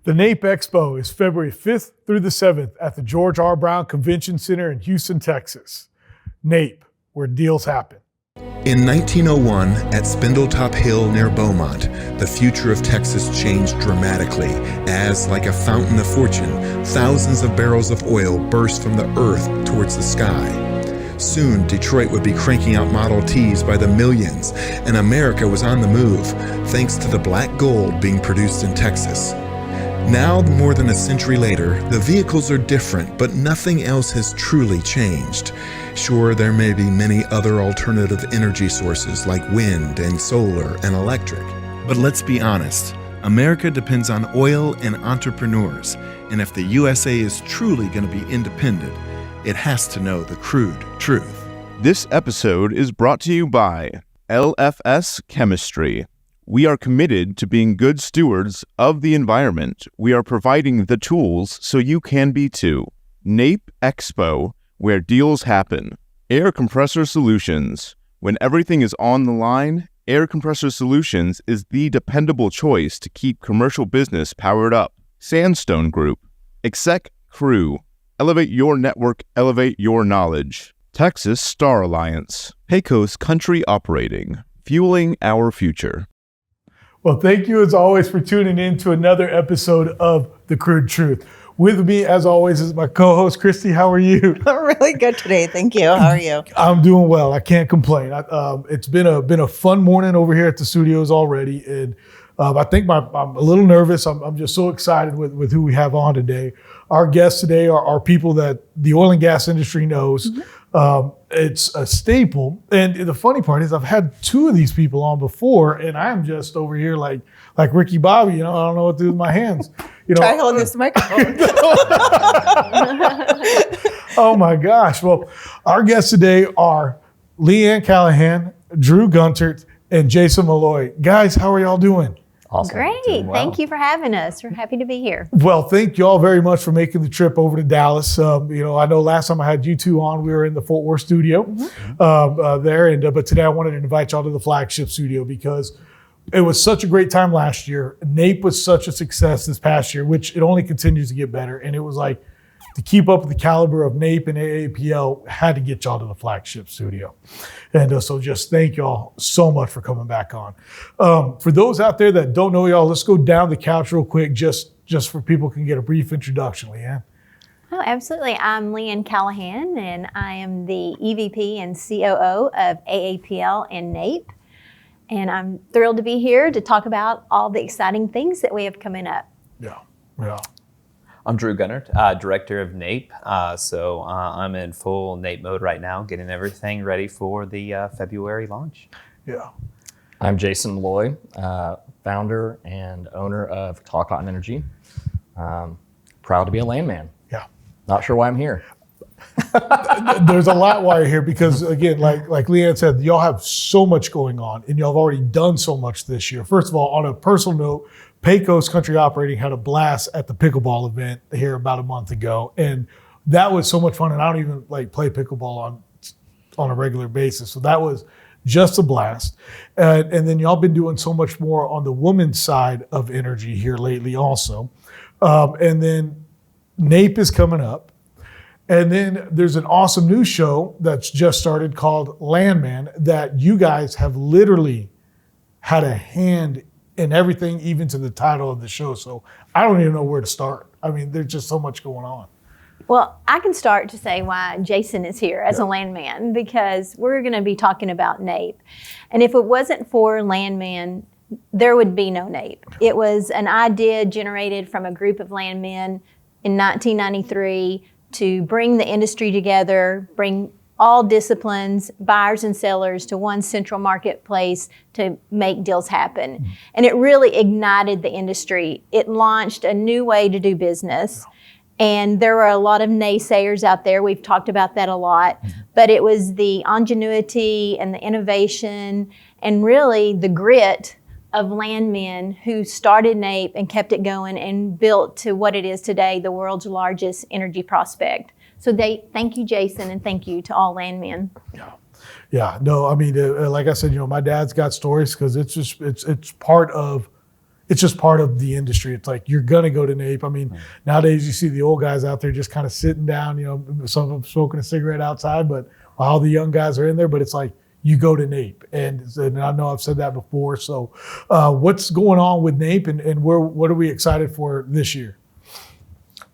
The NAPE Expo is February 5th through the 7th at the George R. Brown Convention Center in Houston, Texas. NAPE, where deals happen. In 1901, at Spindletop Hill near Beaumont, the future of Texas changed dramatically as, like a fountain of fortune, thousands of barrels of oil burst from the earth towards the sky. Soon, Detroit would be cranking out Model Ts by the millions, and America was on the move, thanks to the black gold being produced in Texas. Now, more than a century later, the vehicles are different, but nothing else has truly changed. Sure, there may be many other alternative energy sources like wind and solar and electric. But let's be honest, America depends on oil and entrepreneurs, and if the USA is truly going to be independent, it has to know the crude truth. This episode is brought to you by LFS Chemistry. We are committed to being good stewards of the environment. We are providing the tools so you can be too. NAPE Expo, where deals happen. Air Compressor Solutions. When everything is on the line, Air Compressor Solutions is the dependable choice to keep commercial business powered up. Sandstone Group. Exec Crew. Elevate your network, elevate your knowledge. Texas Star Alliance. Pecos Country Operating. Fueling our future. Well, thank you as always for tuning in to another episode of The Crude Truth. With me, as always, is my co-host, Christy. How are you? I'm really good today. Thank you. How are you? I'm doing well. I can't complain. It's been a fun morning over here at the studios already. And I think I'm a little nervous. I'm just so excited with who we have on today. Our guests today are people that the oil and gas industry knows. Mm-hmm. It's a staple. And the funny part is I've had two of these people on before, and I'm just over here like Ricky Bobby. I don't know what to do with my hands. Try holding this microphone. Oh my gosh. Well, our guests today are Leann Callihan, Drew Guntert, and Jason Maloy. Guys, how are y'all doing? Awesome. Great. Well. Thank you for having us. We're happy to be here. Well, thank you all very much for making the trip over to Dallas. I know last time I had you two on, we were in the Fort Worth studio there. But today I wanted to invite y'all to the flagship studio because it was such a great time last year. NAPE was such a success this past year, which it only continues to get better. And it was like, to keep up with the caliber of NAPE and AAPL, had to get y'all to the flagship studio. And so just thank y'all so much for coming back on. For those out there that don't know y'all, let's go down the couch real quick, just for people can get a brief introduction, Leann. Oh, absolutely. I'm Leann Callihan, and I am the EVP and COO of AAPL and NAPE. And I'm thrilled to be here to talk about all the exciting things that we have coming up. Yeah. I'm Drew Guntert, Director of NAPE. So I'm in full NAPE mode right now, getting everything ready for the February launch. Yeah. I'm Jason Maloy, founder and owner of Callihan Energy. Proud to be a Landman. Yeah. Not sure why I'm here. There's a lot why you're here because, again, like Leann said, y'all have so much going on and y'all have already done so much this year. First of all, on a personal note, Pecos Country Operating had a blast at the pickleball event here about a month ago. And that was so much fun. And I don't even play pickleball on a regular basis. So that was just a blast. And then y'all been doing so much more on the women's side of energy here lately also. And then NAPE is coming up. And then there's an awesome new show that's just started called Landman that you guys have literally had a hand in everything, even to the title of the show. So I don't even know where to start. I mean, there's just so much going on. Well, I can start to say why Jason is here as a Landman, because we're going to be talking about NAPE. And if it wasn't for Landman, there would be no NAPE. It was an idea generated from a group of landmen in 1993 to bring the industry together, bring all disciplines, buyers and sellers to one central marketplace to make deals happen. Mm-hmm. And it really ignited the industry. It launched a new way to do business. Yeah. And there were a lot of naysayers out there. We've talked about that a lot. Mm-hmm. But it was the ingenuity and the innovation and really the grit of landmen who started NAPE and kept it going and built to what it is today, the world's largest energy prospect. So thank you, Jason, and thank you to all landmen. Yeah. No, I mean, like I said, my dad's got stories because it's part of it's just part of the industry. It's like, you're going to go to NAPE. I mean, nowadays you see the old guys out there just kind of sitting down, some of them smoking a cigarette outside, but while the young guys are in there, but it's like, you go to NAPE. And I know I've said that before. So what's going on with NAPE and what are we excited for this year?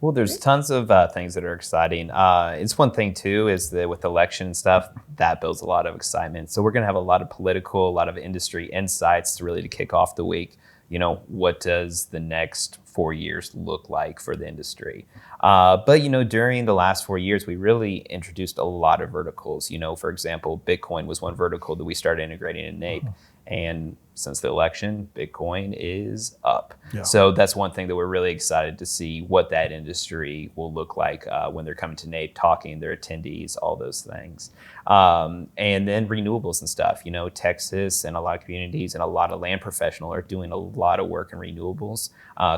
Well, there's tons of things that are exciting. It's one thing too, is that with election and stuff, that builds a lot of excitement. So we're going to have a lot of political, a lot of industry insights to kick off the week. What does the next 4 years look like for the industry? But during the last 4 years, we really introduced a lot of verticals. For example, Bitcoin was one vertical that we started integrating in NAPE. And since the election, Bitcoin is up. Yeah. So that's one thing that we're really excited to see what that industry will look like when they're coming to NAPE, talking, their attendees, all those things. And then renewables and stuff. Texas and a lot of communities and a lot of land professionals are doing a lot of work in renewables.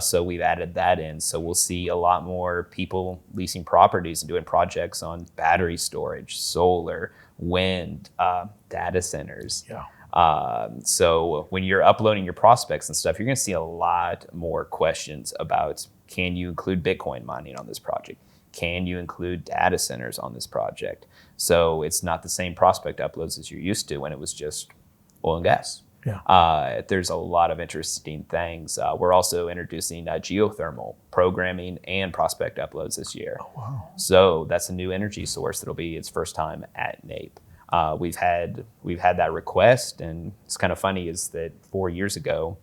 So we've added that in. So we'll see a lot more people leasing properties and doing projects on battery storage, solar, wind, data centers. Yeah. So when you're uploading your prospects and stuff, you're going to see a lot more questions about, can you include Bitcoin mining on this project? Can you include data centers on this project? So it's not the same prospect uploads as you're used to when it was just oil and gas. Yeah. There's a lot of interesting things. We're also introducing geothermal programming and prospect uploads this year. Oh, wow. So that's a new energy source that'll be its first time at NAPE. We've had that request, and it's kind of funny is that 4 years ago,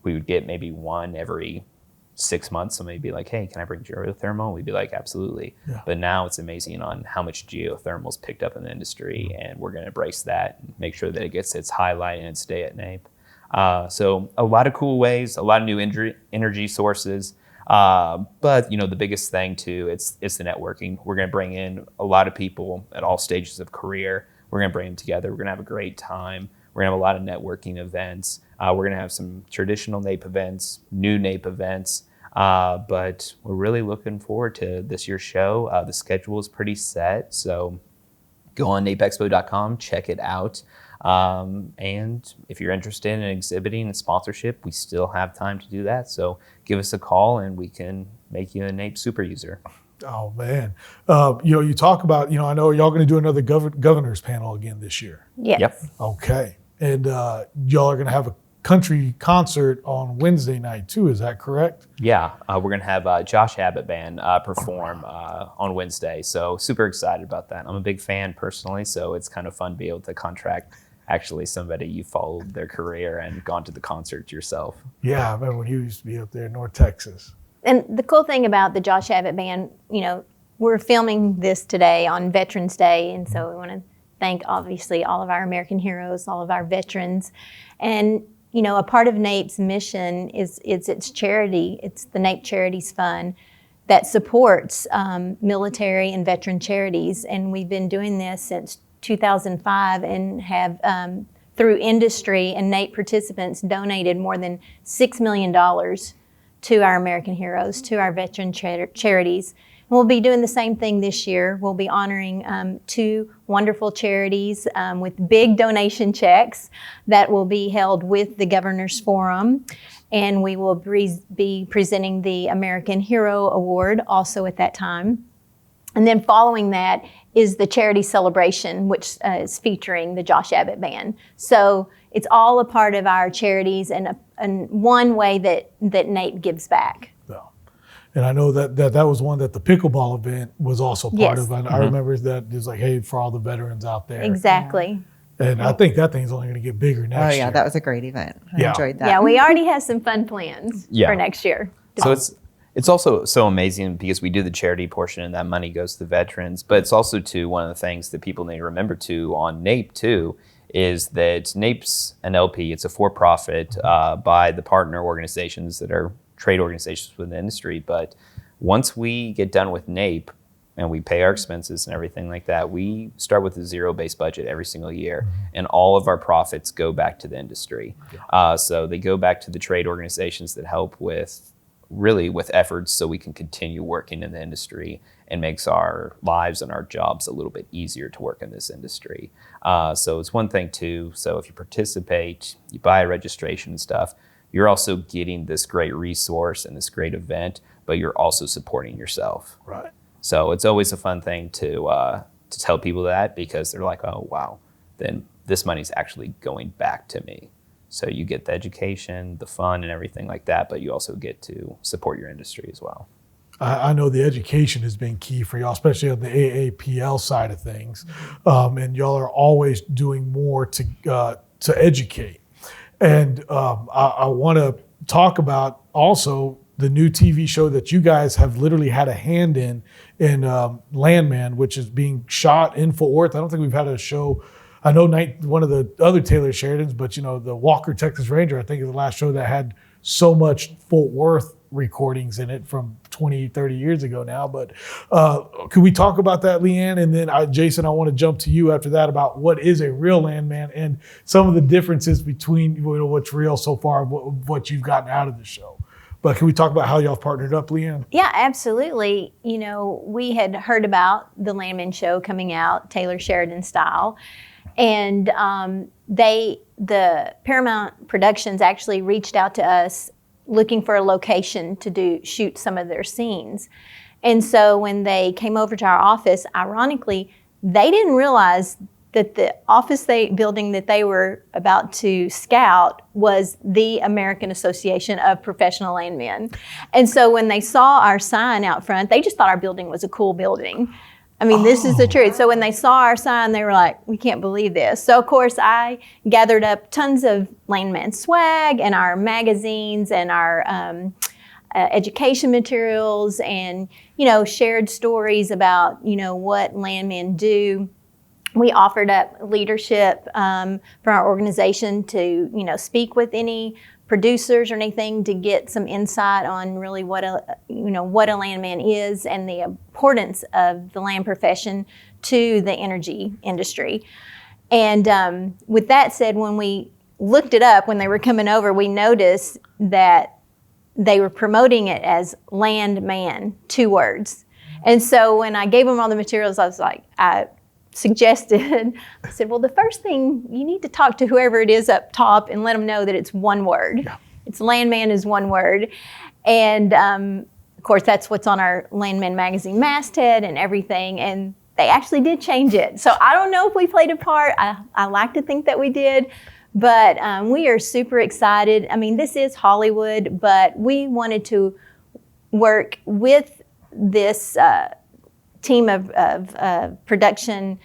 we would get maybe one every 6 months. Somebody would be like, hey, can I bring geothermal? We'd be like, absolutely. Yeah. But now it's amazing on how much geothermal is picked up in the industry, and we're going to embrace that and make sure that it gets its highlight and its day at NAPE. So a lot of cool ways, a lot of new energy sources. But the biggest thing too, it's the networking. We're going to bring in a lot of people at all stages of career. We're going to bring them together. We're going to have a great time. We're going to have a lot of networking events. We're going to have some traditional NAPE events, new NAPE events. But we're really looking forward to this year's show. The schedule is pretty set. So go on napeexpo.com, check it out. And if you're interested in exhibiting and sponsorship, we still have time to do that. So give us a call and we can make you a NAPE super user. Oh man. You talk about, I know y'all going to do another governor's panel again this year. Yes. Yep. Okay. And y'all are going to have a country concert on Wednesday night too. Is that correct? Yeah. We're going to have Josh Abbott Band perform on Wednesday. So super excited about that. I'm a big fan personally, so it's kind of fun to be able to contract actually somebody you followed their career and gone to the concert yourself. Yeah, I remember when he used to be up there in North Texas. And the cool thing about the Josh Abbott Band, we're filming this today on Veterans Day, and so we want to thank obviously all of our American heroes, all of our veterans. And a part of NAPE's mission is its charity. It's the NAPE Charities Fund that supports military and veteran charities, and we've been doing this since 2005 and have, through industry and NAPE participants, donated more than $6 million to our American heroes, to our veteran charities. And we'll be doing the same thing this year. We'll be honoring 2 wonderful charities with big donation checks that will be held with the Governor's Forum. And we will be presenting the American Hero Award also at that time. And then following that is the charity celebration, which is featuring the Josh Abbott Band. So it's all a part of our charities and one way that NAPE gives back. Yeah. And I know that was one that the pickleball event was also part of. I remember that it was like, hey, for all the veterans out there. Exactly. Yeah. And I think that thing's only going to get bigger next year. Oh yeah, that was a great event. I enjoyed that. Yeah, we already have some fun plans for next year. So it's also so amazing because we do the charity portion and that money goes to the veterans, but it's also too one of the things that people need to remember too on NAPE too is that NAPE's an LP. It's a for-profit by the partner organizations that are trade organizations within the industry. But once we get done with NAPE and we pay our expenses and everything like that, we start with a zero-based budget every single year, and all of our profits go back to the industry. So they go back to the trade organizations that help with efforts so we can continue working in the industry and makes our lives and our jobs a little bit easier to work in this industry. So it's one thing too, so if you participate, you buy a registration and stuff, you're also getting this great resource and this great event, but you're also supporting yourself. Right. So it's always a fun thing to tell people that, because they're like, oh, wow, then this money's actually going back to me. So you get the education, the fun, and everything like that, but you also get to support your industry as well. I know the education has been key for y'all, especially on the AAPL side of things, and y'all are always doing more to educate. And I want to talk about also the new TV show that you guys have literally had a hand in Landman, which is being shot in Fort Worth. I don't think we've had a show. I know one of the other Taylor Sheridans, but the Walker Texas Ranger, I think, is the last show that had so much Fort Worth recordings in it from 20, 30 years ago now. But could we talk about that, Leann? And then Jason, I want to jump to you after that about what is a real Landman and some of the differences between what's real so far and what you've gotten out of the show. But can we talk about how y'all partnered up, Leann? Yeah, absolutely. We had heard about the Landman show coming out, Taylor Sheridan style. And the Paramount Productions actually reached out to us looking for a location to shoot some of their scenes. And so when they came over to our office, ironically, they didn't realize that the office building that they were about to scout was the American Association of Professional Landmen. And so when they saw our sign out front, they just thought our building was a cool building. I mean, this is the truth. So when they saw our sign, they were like, we can't believe this. So, of course, I gathered up tons of Landman swag and our magazines and our education materials and, shared stories about, what Landmen do. We offered up leadership from our organization to, speak with any producers or anything to get some insight on really what a landman is and the importance of the land profession to the energy industry. And with that said, when we looked it up, when they were coming over, we noticed that they were promoting it as Landman, 2 words. And so when I gave them all the materials, I suggested, I said, well, the first thing, you need to talk to whoever it is up top and let them know that it's 1 word. Yeah. It's Landman is 1 word. And of course, that's what's on our Landman magazine masthead and everything. And they actually did change it. So I don't know if we played a part. I like to think that we did. But we are super excited. I mean, this is Hollywood, but we wanted to work with this team of production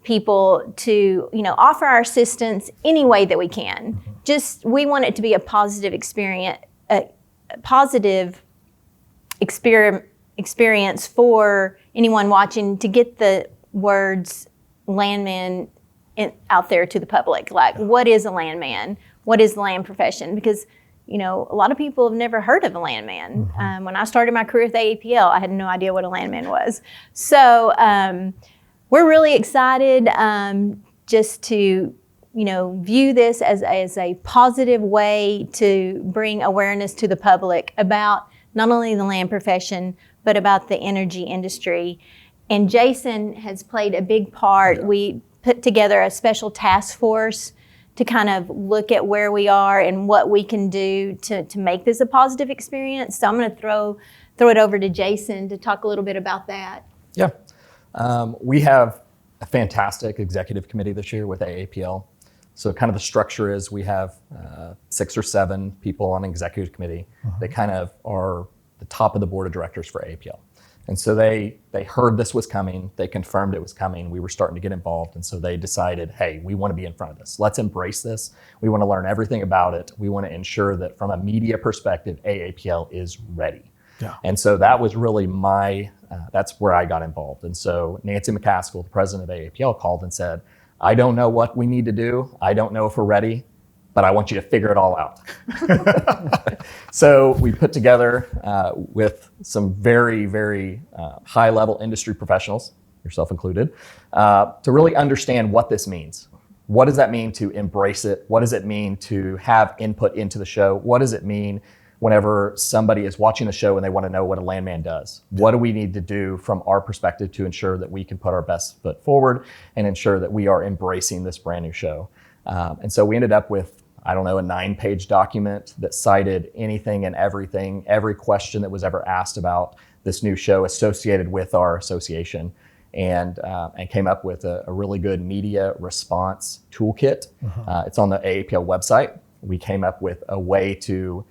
people to, offer our assistance any way that we can. Just, we want it to be a positive experience, experience for anyone watching, to get the words Landman out there to the public. Like, what is a landman? What is the land profession? Because a lot of people have never heard of a landman. When I started my career with AAPL, I had no idea what a landman was. So we're really excited just to, view this as a positive way to bring awareness to the public about not only the land profession, but about the energy industry. And Jason has played a big part. Yeah. We put together a special task force to kind of look at where we are and what we can do to make this a positive experience. So I'm going to throw it over to Jason to talk a little bit about that. Yeah. We have a fantastic executive committee this year with AAPL. So kind of the structure is we have 6 or 7 people on an executive committee. They kind of are the top of the board of directors for AAPL. And so they heard this was coming, they confirmed it was coming, we were starting to get involved, and so they decided, hey, we want to be in front of this. Let's embrace this. We want to learn everything about it. We want to ensure that from a media perspective, AAPL is ready. Yeah. And so that was really that's where I got involved. And so Nancy McCaskill, the president of AAPL, called and said, I don't know what we need to do. I don't know if we're ready, but I want you to figure it all out. So we put together with some very, very high-level industry professionals, yourself included, to really understand what this means. What does that mean to embrace it? What does it mean to have input into the show? What does it mean whenever somebody is watching the show and they want to know what a landman does? What do we need to do from our perspective to ensure that we can put our best foot forward and ensure that we are embracing this brand new show? And so we ended up with I don't know, a 9-page document that cited anything and everything, every question that was ever asked about this new show associated with our association, and came up with a really good media response toolkit. It's on the AAPL website. We came up with a way to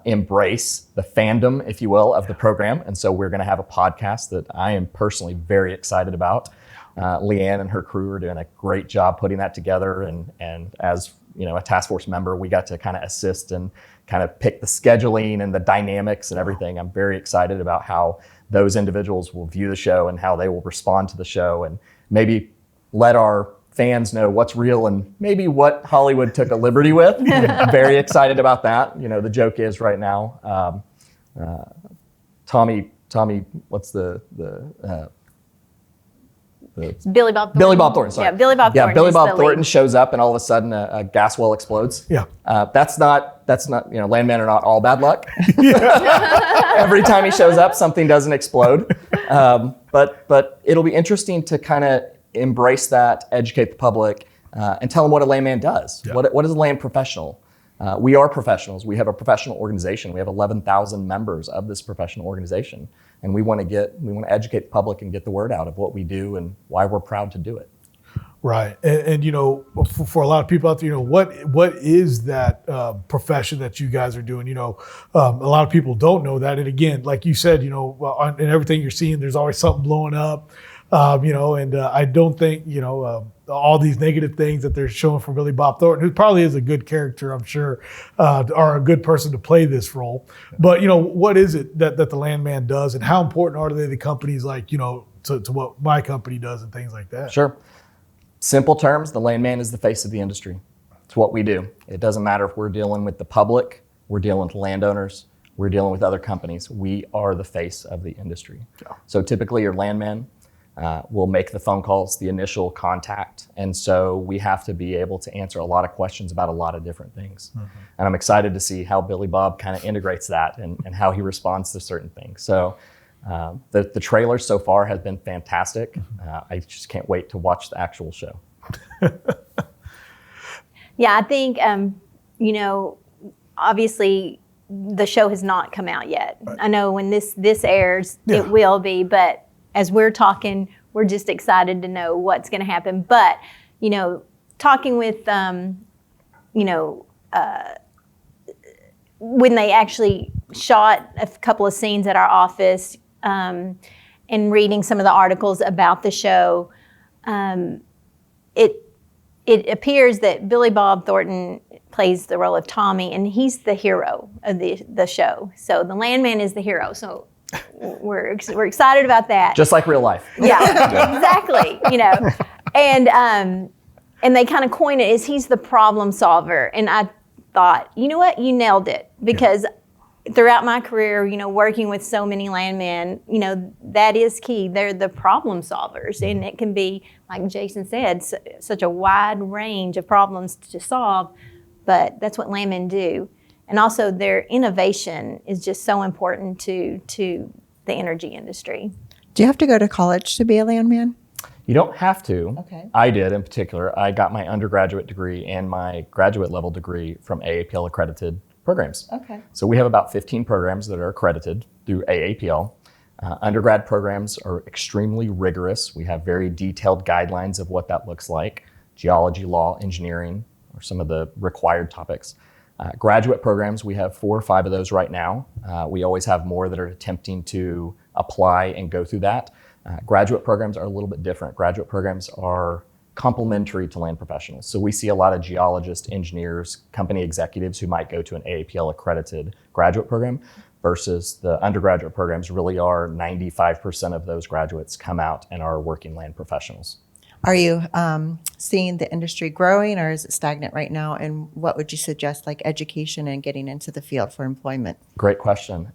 embrace the fandom, if you will, of the program. And so we're going to have a podcast that I am personally very excited about. Leann and her crew are doing a great job putting that together. And as a task force member, we got to kind of assist and kind of pick the scheduling and the dynamics and everything. I'm very excited about how those individuals will view the show and how they will respond to the show, and maybe let our fans know what's real and maybe what Hollywood took a liberty with. Very excited about that. The joke is right now, Tommy, what's the It's Billy Bob Thornton. Billy Bob Thornton, sorry. Yeah, Billy Bob Thornton. Yeah, Billy is Bob the Thornton lead. shows up and all of a sudden a gas well explodes. Yeah. That's not, Landman are not all bad luck. Every time he shows up, something doesn't explode. But it'll be interesting to kind of embrace that, educate the public, and tell them what a landman does. Yeah. What is a land professional? We are professionals. We have a professional organization. We have 11,000 members of this professional organization, and we want to educate the public and get the word out of what we do and why we're proud to do it. Right, and for a lot of people out there, what is that profession that you guys are doing? A lot of people don't know that, and again, like you said, in everything you're seeing, there's always something blowing up, and I don't think all these negative things that they're showing from Billy Bob Thornton, who probably is a good character, I'm sure, are a good person to play this role. But what is it that the Landman does, and how important are they to companies like to what my company does and things like that? Sure. Simple terms, the landman is the face of the industry. It's what we do. It doesn't matter if we're dealing with the public, we're dealing with landowners, we're dealing with other companies. We are the face of the industry. Yeah. So typically your landman will make the phone calls, the initial contact. And so we have to be able to answer a lot of questions about a lot of different things. Mm-hmm. And I'm excited to see how Billy Bob kind of integrates that and how he responds to certain things. So the trailer so far has been fantastic. I just can't wait to watch the actual show. Yeah, I think, obviously the show has not come out yet. Right. I know when this airs, It will be, but as we're talking, we're just excited to know what's going to happen. But, talking with, when they actually shot a couple of scenes at our office, and reading some of the articles about the show, it appears that Billy Bob Thornton plays the role of Tommy, and he's the hero of the show. So the Landman is the hero. So we're excited about that. Just like real life. Yeah, exactly. And they kind of coin it as he's the problem solver. And I thought, you know what, you nailed it, because throughout my career, working with so many landmen, that is key. They're the problem solvers, and it can be, like Jason said, such a wide range of problems to solve, but that's what landmen do. And also their innovation is just so important to the energy industry. Do you have to go to college to be a landman? You don't have to. Okay. I did in particular. I got my undergraduate degree and my graduate level degree from AAPL accredited programs. Okay. So we have about 15 programs that are accredited through AAPL. Undergrad programs are extremely rigorous. We have very detailed guidelines of what that looks like. Geology, law, engineering are some of the required topics. Graduate programs, we have 4 or 5 of those right now. We always have more that are attempting to apply and go through that. Graduate programs are a little bit different. Graduate programs are complementary to land professionals. So we see a lot of geologists, engineers, company executives who might go to an AAPL accredited graduate program, versus the undergraduate programs really are 95% of those graduates come out and are working land professionals. Are you seeing the industry growing, or is it stagnant right now? And what would you suggest, like education and getting into the field for employment? Great question.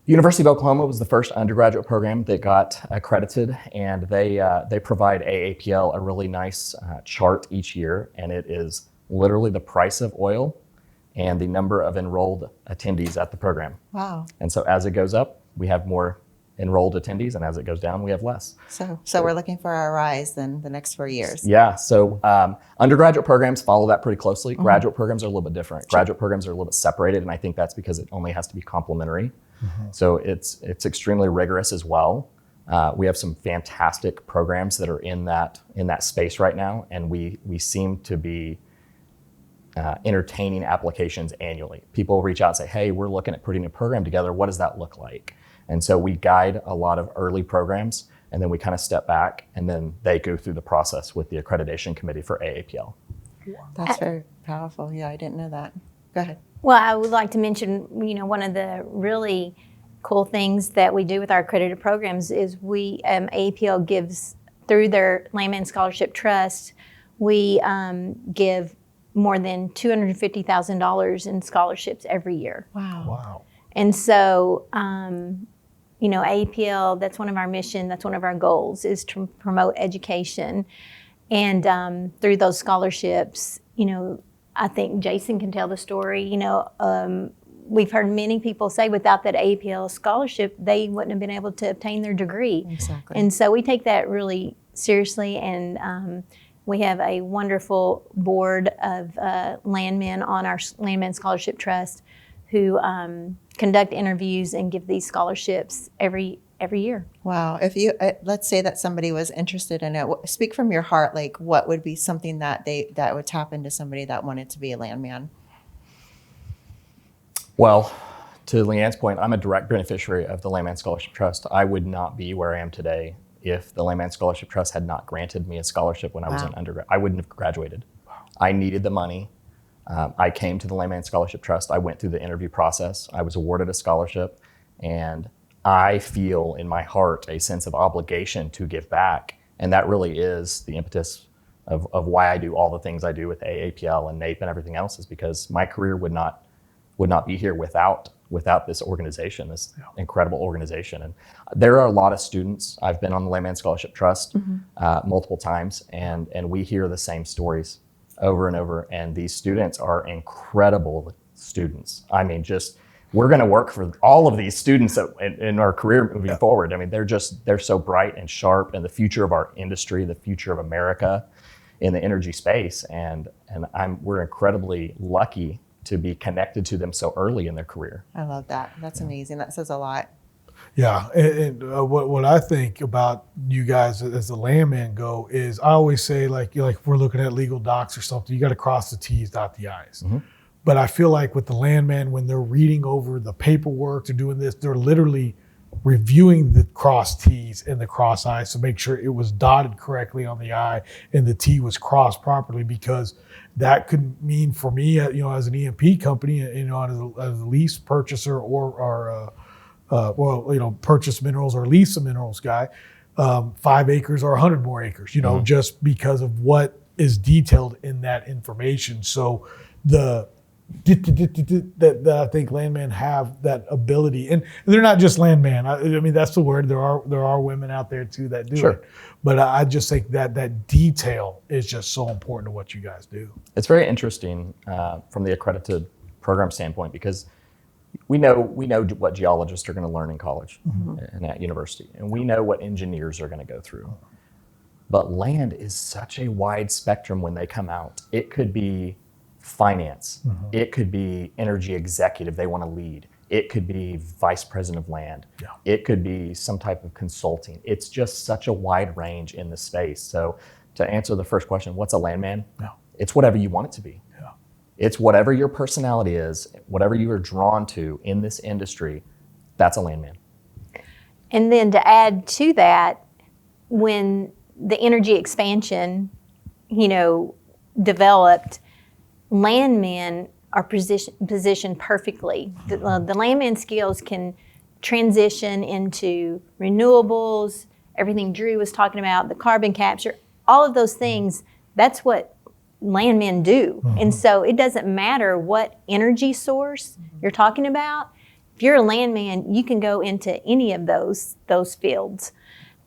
University of Oklahoma was the first undergraduate program that got accredited, and they provide AAPL a really nice chart each year, and it is literally the price of oil and the number of enrolled attendees at the program. Wow. And so as it goes up, we have more enrolled attendees, and as it goes down, we have less. So we're looking for a rise then the next 4 years. Yeah, so undergraduate programs follow that pretty closely. Graduate programs are a little bit different. Graduate programs are a little bit separated, and I think that's because it only has to be complementary. So it's extremely rigorous as well. We have some fantastic programs that are in that space right now, and we seem to be entertaining applications annually. People reach out and say, hey, we're looking at putting a program together. What does that look like? And so we guide a lot of early programs, and then we kind of step back, and then they go through the process with the accreditation committee for AAPL. That's very powerful. Yeah, I didn't know that. Go ahead. Well, I would like to mention, one of the really cool things that we do with our accredited programs is we, AAPL gives, through their Landman Scholarship Trust, we give more than $250,000 in scholarships every year. Wow. And so, AAPL, that's one of our mission, that's one of our goals, is to promote education. And through those scholarships, I think Jason can tell the story. We've heard many people say without that AAPL scholarship, they wouldn't have been able to obtain their degree. Exactly. And so we take that really seriously, and we have a wonderful board of landmen on our Landman Scholarship Trust who conduct interviews and give these scholarships every year. Wow. If you, let's say that somebody was interested in it, speak from your heart, like what would be something that would tap into somebody that wanted to be a landman? Well, to Leann's point, I'm a direct beneficiary of the Landman Scholarship Trust. I would not be where I am today if the Landman Scholarship Trust had not granted me a scholarship when I was an undergrad. I wouldn't have graduated. I needed the money. I came to the Landman Scholarship Trust. I went through the interview process. I was awarded a scholarship, and I feel in my heart a sense of obligation to give back. And that really is the impetus of why I do all the things I do with AAPL and NAPE and everything else, is because my career would not be here without this organization, this incredible organization. And there are a lot of students. I've been on the Landman Scholarship Trust multiple times, and we hear the same stories over and over. And these students are incredible students. I mean, we're going to work for all of these students in our career moving forward. I mean, they're so bright and sharp, and the future of our industry, the future of America in the energy space. And we're incredibly lucky to be connected to them so early in their career. I love that. That's amazing. That says a lot. Yeah, and what I think about you guys as the landman go is, I always say, like if we're looking at legal docs or something, you got to cross the T's, dot the I's. But I feel like with the landman, when they're reading over the paperwork, they're doing this, they're literally reviewing the cross T's and the cross I's to make sure it was dotted correctly on the I and the T was crossed properly, because that could mean for me, as an E&P company, as a lease purchaser or purchase minerals or lease a minerals guy, 5 acres or 100 more acres, just because of what is detailed in that information. So that I think landmen have that ability, and they're not just landman. I mean, that's the word. There are women out there too that do it, but I just think that detail is just so important to what you guys do. It's very interesting from the accredited program standpoint, because we know what geologists are going to learn in college and at university, and we know what engineers are going to go through. But land is such a wide spectrum when they come out. It could be finance. It could be energy executive they want to lead. It could be vice president of land. It could be some type of consulting. It's just such a wide range in the space. So to answer the first question, what's a landman? It's whatever you want it to be. It's whatever your personality is, whatever you are drawn to in this industry, that's a landman. And then to add to that, when the energy expansion, developed, landmen are positioned perfectly. The landman skills can transition into renewables, everything Drew was talking about, the carbon capture, all of those things. That's what landmen do. And so it doesn't matter what energy source you're talking about. If you're a landman, you can go into any of those fields.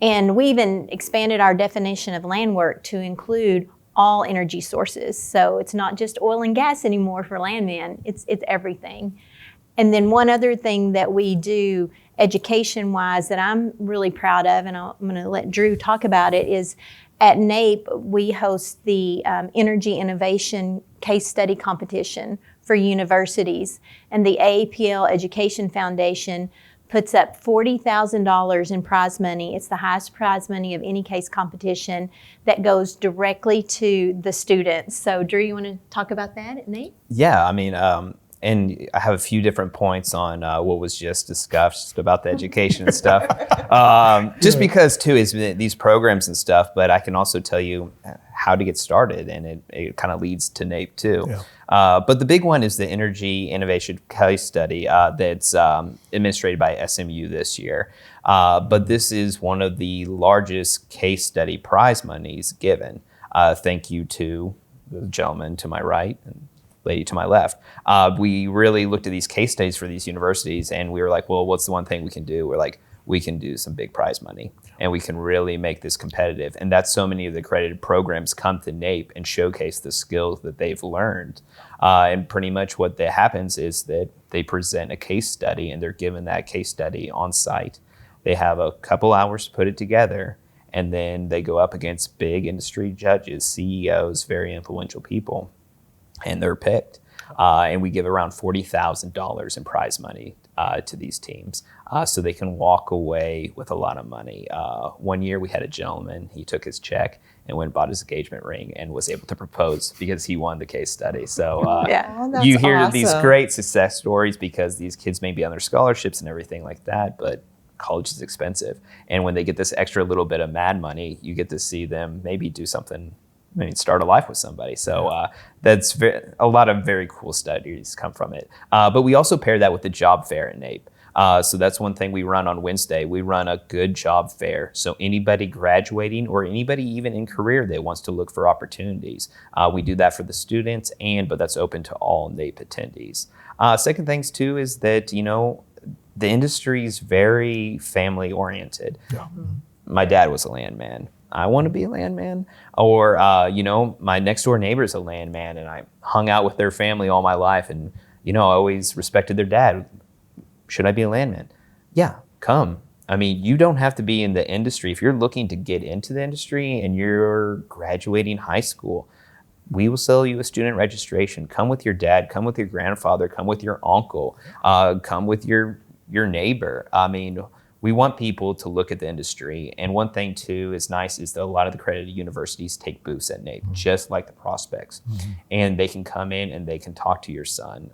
And we even expanded our definition of land work to include all energy sources. So it's not just oil and gas anymore for landmen, it's everything. And then one other thing that we do education-wise that I'm really proud of, and I'm going to let Drew talk about it, is at NAPE, we host the Energy Innovation Case Study Competition for universities. And the AAPL Education Foundation puts up $40,000 in prize money. It's the highest prize money of any case competition that goes directly to the students. So Drew, you want to talk about that at NAPE? Yeah, I mean, and I have a few different points on what was just discussed about the education and stuff. Just because too is these programs and stuff, but I can also tell you how to get started, and it kind of leads to NAPE too. Yeah. But the big one is the Energy Innovation Case Study that's administrated by SMU this year. But this is one of the largest case study prize monies given. Thank you to the gentleman to my right and lady to my left. We really looked at these case studies for these universities, and we were like, well, what's the one thing we can do? We're like, we can do some big prize money, and we can really make this competitive. And that's so many of the accredited programs come to NAPE and showcase the skills that they've learned. And pretty much what that happens is that they present a case study, and they're given that case study on site. They have a couple hours to put it together, and then they go up against big industry judges, CEOs, very influential people, and they're picked. And we give around $40,000 in prize money to these teams, so they can walk away with a lot of money. One year we had a gentleman, he took his check and went and bought his engagement ring and was able to propose because he won the case study. So that's you hear these awesome. great success stories because these kids may be on their scholarships and everything like that, but college is expensive. And when they get this extra little bit of mad money, you get to see them maybe do something, start a life with somebody. So that's a lot of very cool studies come from it. But we also pair that with the job fair at NAPE. So that's one thing we run on Wednesday. We run a good job fair. So anybody graduating or anybody even in career that wants to look for opportunities, we do that for the students, but that's open to all NAPE attendees. Second things too is that, the industry is very family oriented. Yeah. My dad was a landman. I want to be a landman. Or, my next door neighbor is a landman, and I hung out with their family all my life, and, I always respected their dad. Should I be a landman? Yeah, come. You don't have to be in the industry. If you're looking to get into the industry and you're graduating high school, we will sell you a student registration. Come with your dad, come with your grandfather, come with your uncle, come with your neighbor. We want people to look at the industry. And one thing too is nice is that a lot of the accredited universities take booths at NAPE, just like the prospects. And they can come in and they can talk to your son.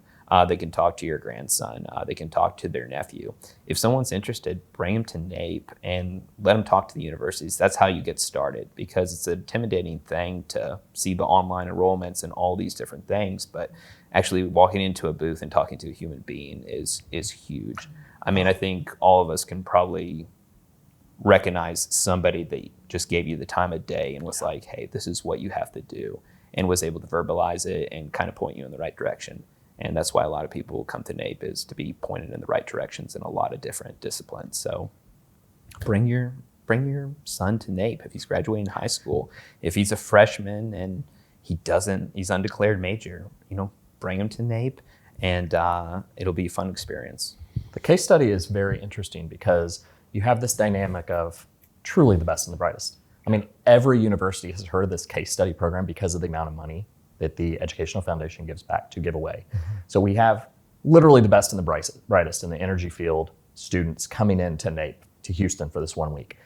They can talk to your grandson. They can talk to their nephew. If someone's interested, bring them to NAPE and let them talk to the universities. That's how you get started, because it's an intimidating thing to see the online enrollments and all these different things. But actually walking into a booth and talking to a human being is huge. I think all of us can probably recognize somebody that just gave you the time of day and was like, hey, this is what you have to do, and was able to verbalize it and kind of point you in the right direction. And that's why a lot of people come to NAPE, is to be pointed in the right directions in a lot of different disciplines. So bring your son to NAPE if he's graduating high school. If he's a freshman and he's undeclared major, bring him to NAPE, and it'll be a fun experience. The case study is very interesting because you have this dynamic of truly the best and the brightest. Every university has heard of this case study program because of the amount of money that the Educational Foundation gives back to give away. So we have literally the best and the brightest in the energy field students coming into NAPE, to Houston for this 1 week.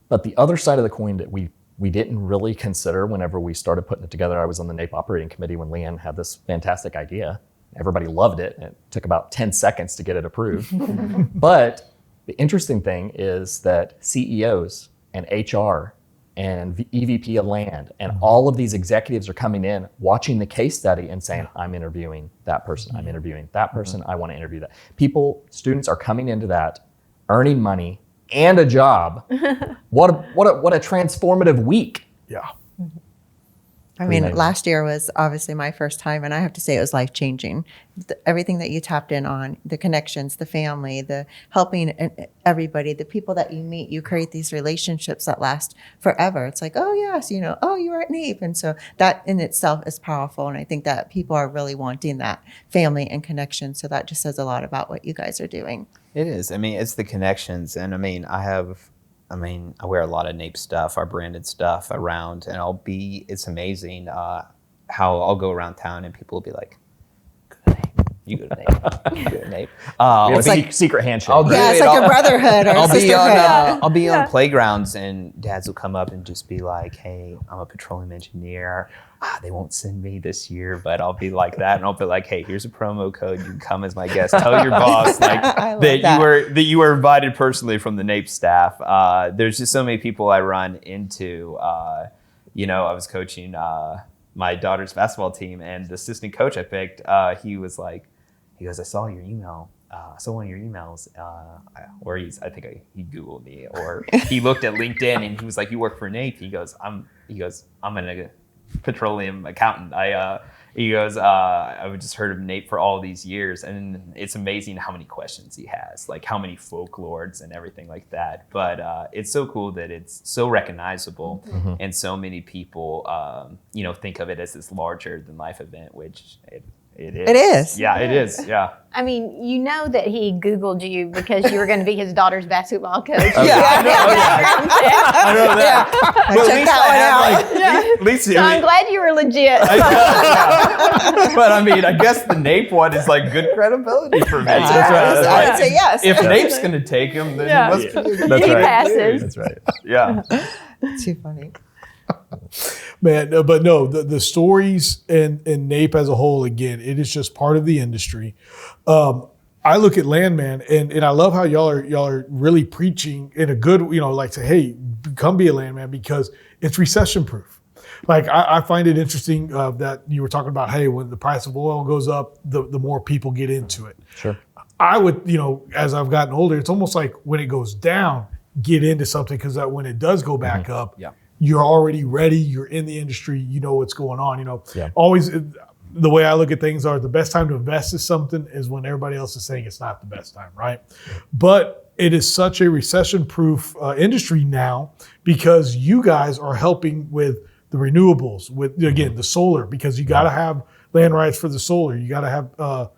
But the other side of the coin that we didn't really consider whenever we started putting it together, I was on the NAPE operating committee when Leann had this fantastic idea. Everybody loved it, and it took about 10 seconds to get it approved. But the interesting thing is that CEOs and HR and EVP of land and all of these executives are coming in, watching the case study and saying, I'm interviewing that person, I'm interviewing that person, I want to interview that. Students are coming into that, earning money and a job. What a transformative week. Yeah. I mean, last year was obviously my first time, and I have to say it was life-changing. Everything that you tapped in on, the connections, the family, the helping everybody, the people that you meet, you create these relationships that last forever. It's like, oh, yes, oh, you were at NAPE. And so that in itself is powerful, and I think that people are really wanting that family and connection. So that just says a lot about what you guys are doing. It is. I mean, it's the connections. And I mean, I wear a lot of NAPE stuff, our branded stuff around, and it's amazing how I'll go around town and people will be like, go to NAPE. You go to NAPE. You go to NAPE. It's like secret handshake. It's like a brotherhood or a sisterhood. I'll be on playgrounds and dads will come up and just be like, hey, I'm a petroleum engineer. They won't send me this year, but I'll be like that. And I'll be like, hey, here's a promo code. You can come as my guest. Tell your boss that you were invited personally from the NAPE staff. There's just so many people I run into. I was coaching my daughter's basketball team, and the assistant coach I picked, he goes, I saw your email. I saw one of your emails, or he Googled me, or he looked at LinkedIn and he was like, you work for NAPE. He goes, I'm a petroleum accountant. I've just heard of NAPE for all these years, and it's amazing how many questions he has, like how many folklores and everything like that. But it's so cool that it's so recognizable, and so many people, think of it as this larger than life event, which it is. It is. Yeah, it is. Yeah. I mean, you know that he Googled you because you were going to be his daughter's basketball coach. I know that. But Check that one out. At least So I'm glad you were legit. But I mean, I guess the NAPE one is like good credibility for me. That's right. I would say yes. If NAPE's going to take him, then he must be good. That's He right. passes. That's right. Yeah. Too funny. Man, but no, the stories and NAPE as a whole, again, it is just part of the industry. I look at Landman and I love how y'all are really preaching in a good, like say, hey, come be a Landman because it's recession proof. Like I find it interesting that you were talking about, hey, when the price of oil goes up, the more people get into it. Sure. I would, as I've gotten older, it's almost like when it goes down, get into something because when it does go back up, you're already ready. You're in the industry. You know what's going on. Always the way I look at things are the best time to invest in something is when everybody else is saying it's not the best time, right? But it is such a recession-proof industry now because you guys are helping with the renewables, with again the solar, because you got to have land rights for the solar. You got to have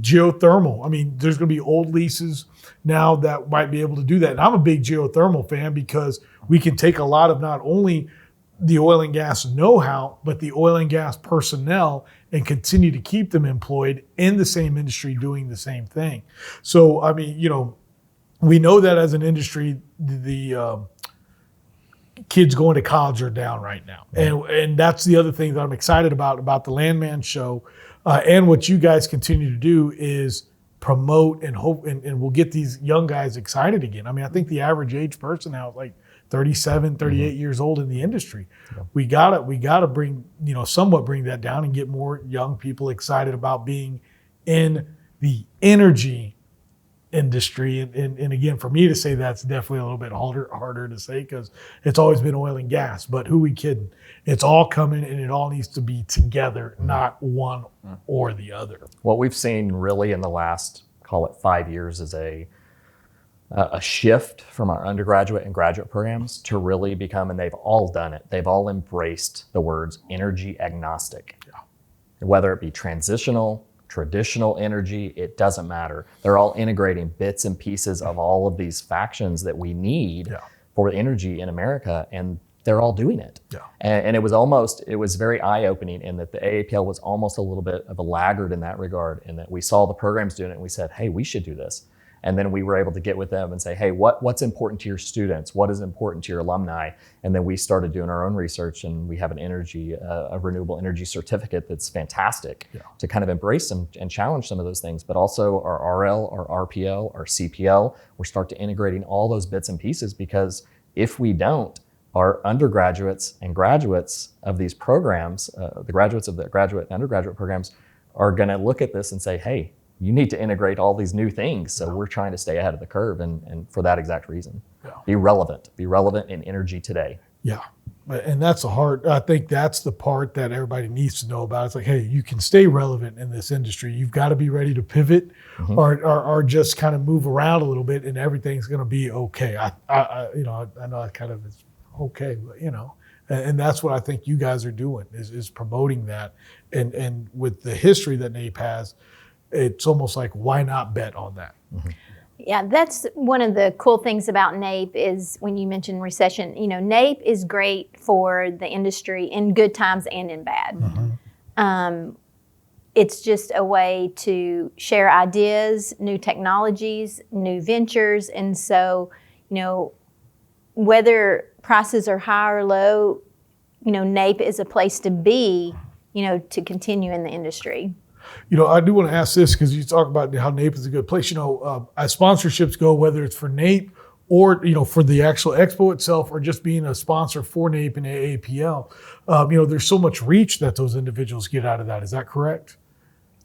geothermal. I mean, there's going to be old leases now that might be able to do that. And I'm a big geothermal fan because we can take a lot of not only the oil and gas know-how, but the oil and gas personnel and continue to keep them employed in the same industry doing the same thing. So, I mean, we know that as an industry, the kids going to college are down right now. And that's the other thing that I'm excited about the Landman show. And what you guys continue to do is promote and hope, and we'll get these young guys excited again. I mean, I think the average age person now is like 37, 38 years old in the industry. Yeah. We gotta bring, somewhat bring that down and get more young people excited about being in the energy industry. And again, for me to say that's definitely a little bit harder to say because it's always been oil and gas, but who we kidding? It's all coming and it all needs to be together, not one or the other. What we've seen really in the last, call it 5 years, is a shift from our undergraduate and graduate programs to really become, and they've all done it, they've all embraced the words energy agnostic. Yeah. Whether it be transitional, traditional energy, it doesn't matter. They're all integrating bits and pieces of all of these factions that we need for energy in America, and they're all doing it. Yeah. And it was very eye-opening in that the AAPL was almost a little bit of a laggard in that regard, in that we saw the programs doing it and we said, hey, we should do this. And then we were able to get with them and say, hey, what's important to your students? What is important to your alumni? And then we started doing our own research, and we have a renewable energy certificate that's fantastic to kind of embrace them and challenge some of those things. But also our RL, our RPL, our CPL, we're starting to integrating all those bits and pieces, because if we don't, our undergraduates and graduates of these programs, the graduates of the graduate and undergraduate programs, are going to look at this and say, hey, you need to integrate all these new things. So we're trying to stay ahead of the curve, and for that exact reason. Be relevant in energy today. Yeah. And that's I think that's the part that everybody needs to know about. It's like, hey, you can stay relevant in this industry. You've got to be ready to pivot or just kind of move around a little bit and everything's going to be okay. I know it kind of is okay, but and that's what I think you guys are doing is promoting that. And with the history that NAPE has, it's almost like, why not bet on that? Mm-hmm. Yeah, that's one of the cool things about NAPE is when you mention recession, NAPE is great for the industry in good times and in bad. Mm-hmm. It's just a way to share ideas, new technologies, new ventures. And so, whether prices are high or low, NAPE is a place to be, to continue in the industry. I do want to ask this because you talk about how NAPE is a good place. As sponsorships go, whether it's for NAPE or for the actual expo itself, or just being a sponsor for NAPE and AAPL, there's so much reach that those individuals get out of that. Is that correct?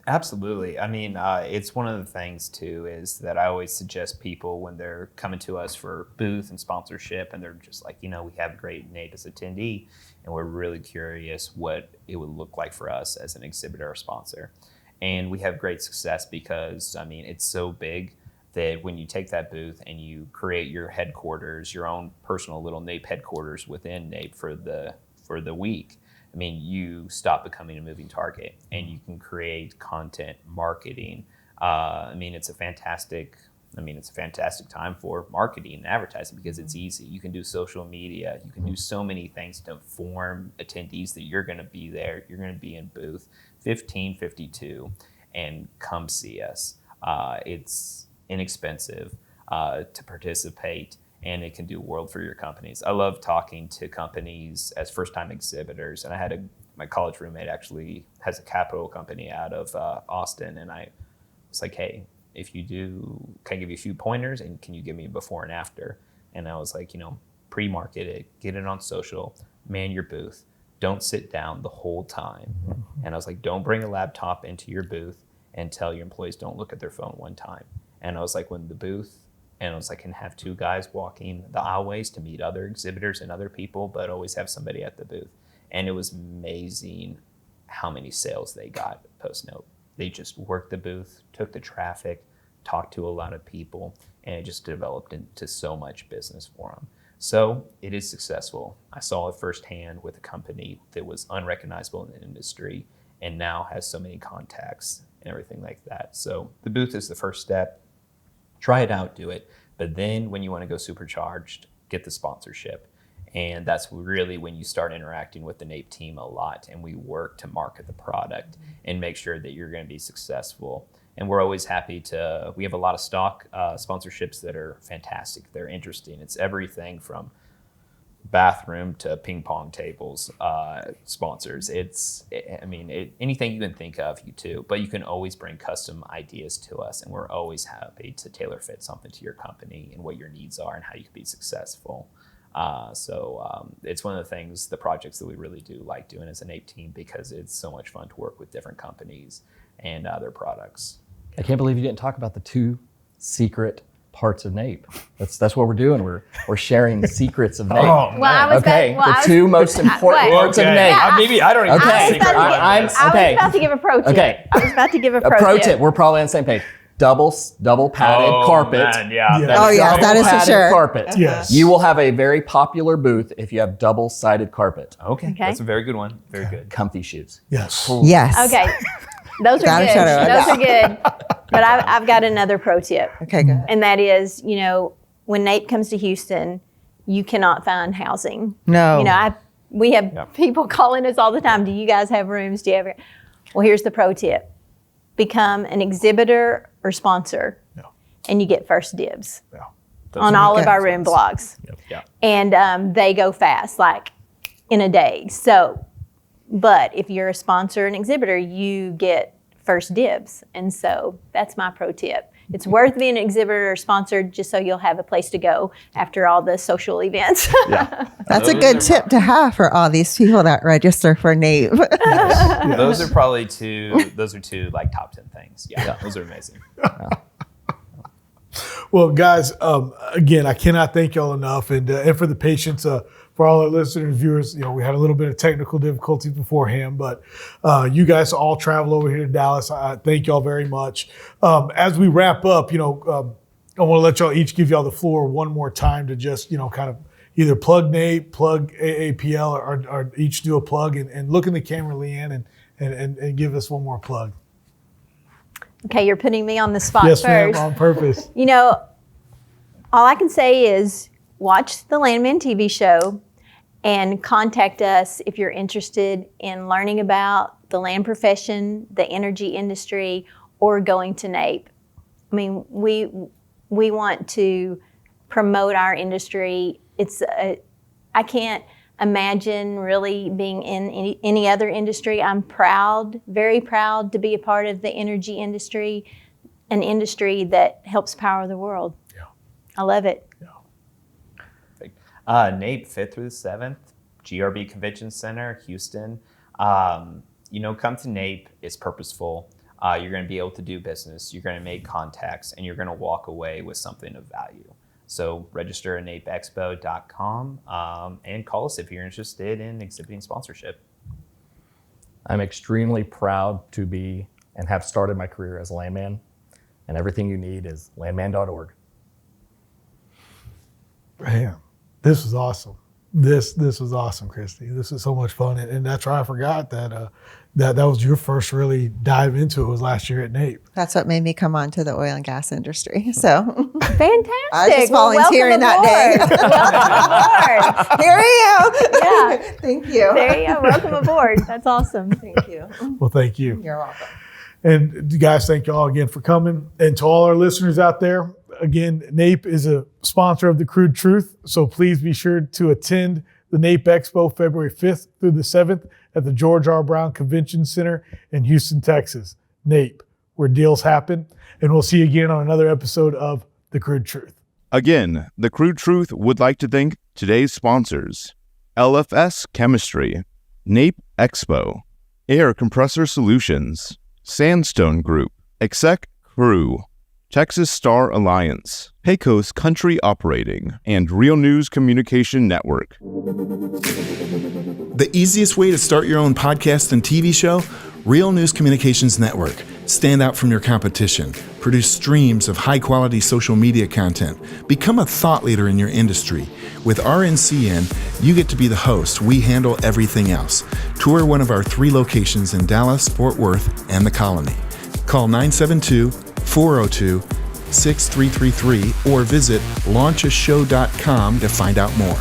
Absolutely. I mean, it's one of the things too is that I always suggest people when they're coming to us for booth and sponsorship, and they're just like, we have a great NAPE as attendee, and we're really curious what it would look like for us as an exhibitor or sponsor. And we have great success because, it's so big that when you take that booth and you create your headquarters, your own personal little NAPE headquarters within NAPE for the week, you stop becoming a moving target and you can create content marketing. It's a fantastic time for marketing and advertising because it's easy. You can do social media. You can do so many things to inform attendees that you're going to be there. You're going to be in booth 1552 and come see us. It's inexpensive to participate, and it can do a world for your companies. I love talking to companies as first-time exhibitors, and my college roommate actually has a capital company out of Austin, and I was like, hey, if you do, can I give you a few pointers, and can you give me a before and after? And I was like, pre-market it, get it on social, man your booth, don't sit down the whole time. And I was like, don't bring a laptop into your booth and tell your employees don't look at their phone one time. And I was like, when the booth, and I was like, can have two guys walking the aisleways to meet other exhibitors and other people, but always have somebody at the booth. And it was amazing how many sales they got post-NAPE. They just worked the booth, took the traffic, talked to a lot of people, and it just developed into so much business for them. So it is successful. I saw it firsthand with a company that was unrecognizable in the industry and now has so many contacts and everything like that. So the booth is the first step. Try it out, do it. But then when you want to go supercharged, get the sponsorship. And that's really when you start interacting with the NAPE team a lot, and we work to market the product and make sure that you're going to be successful. And we're always happy we have a lot of stock sponsorships that are fantastic. They're interesting. It's everything from bathroom to ping pong tables sponsors. Anything you can think of, but you can always bring custom ideas to us, and we're always happy to tailor fit something to your company and what your needs are and how you can be successful. It's one of the things, the projects that we really do like doing as a NAPE team, because it's so much fun to work with different companies and their products. I can't believe you didn't talk about the two secret parts of NAPE. That's what we're doing. We're sharing the secrets of NAPE. Well, I was the two most important parts of NAPE. Yeah, maybe I don't even Okay. I was about to give a pro tip. Okay. I was about to give a A pro pro tip. tip. We're probably on the same page. Double padded carpet. Man, yeah. Yeah. Oh, yeah, that is for Padded sure. carpet. Yes. You will have a very popular booth if you have double-sided carpet. Okay, Okay. that's a very good one. Very good. Comfy shoes. Yes. Yes. Okay. Those are Gotta good. shut it Those are good. But I've got another pro tip. Okay, good. And that is, when NAPE comes to Houston, you cannot find housing. No. We have people calling us all the time. Do you guys have rooms? Do you have? Well, here's the pro tip. Become an exhibitor or sponsor, and you get first dibs on all of our room blocks. Yeah. And they go fast, like in a day. So, but if you're a sponsor and exhibitor, you get first dibs. And so that's my pro tip. It's worth being an exhibitor or sponsor just so you'll have a place to go after all the social events. That's a good tip to have for all these people that register for NAPE. Those are probably two like top 10 things. Yeah. Those are amazing. Well, guys, again, I cannot thank y'all enough, and for the patience for all our listeners and viewers. We had a little bit of technical difficulties beforehand, but you guys all travel over here to Dallas. I thank y'all very much. As we wrap up, I want to let y'all each give y'all the floor one more time to just kind of either plug NAPE, plug AAPL, or each do a plug and look in the camera, Leann, and give us one more plug. Okay, you're putting me on the spot Yes, first. ma'am, on purpose. All I can say is watch the Landman TV show and contact us if you're interested in learning about the land profession, the energy industry, or going to NAPE. I mean, we want to promote our industry. I can't imagine really being in any other industry. I'm proud, very proud to be a part of the energy industry, an industry that helps power the world. Yeah. I love it. NAPE 5th through the 7th, GRB Convention Center, Houston. Come to NAPE. It's purposeful. You're going to be able to do business. You're going to make contacts, and you're going to walk away with something of value. So register at napeexpo.com and call us if you're interested in exhibiting sponsorship. I'm extremely proud to be and have started my career as a landman, and everything you need is landman.org. Man, this was awesome. This was awesome, Christy. This is so much fun, and that's why I forgot that that was your first really dive into it was last year at NAPE. That's what made me come on to the oil and gas industry. So Fantastic. I was just volunteering that day. Welcome aboard. Here I am. Yeah. Thank you. There you go. Welcome aboard. That's awesome. Thank you. Well, thank you. You're welcome. And guys, thank you all again for coming. And to all our listeners out there, again, NAPE is a sponsor of the Crude Truth. So please be sure to attend the NAPE Expo February 5th through the 7th at the George R. Brown Convention Center in Houston, Texas. NAPE, where deals happen. And we'll see you again on another episode of The Crude Truth. Again, the Crude Truth would like to thank today's sponsors: LFS Chemistry, NAPE Expo, Air Compressor Solutions, Sandstone Group, Exec Crew, Texas Star Alliance, Pecos Country Operating, and Real News Communication Network. The easiest way to start your own podcast and TV show? Real News Communications Network. Stand out from your competition. Produce streams of high-quality social media content. Become a thought leader in your industry. With RNCN, you get to be the host. We handle everything else. Tour one of our 3 locations in Dallas, Fort Worth, and the Colony. Call 972-402-6333 or visit launchashow.com to find out more.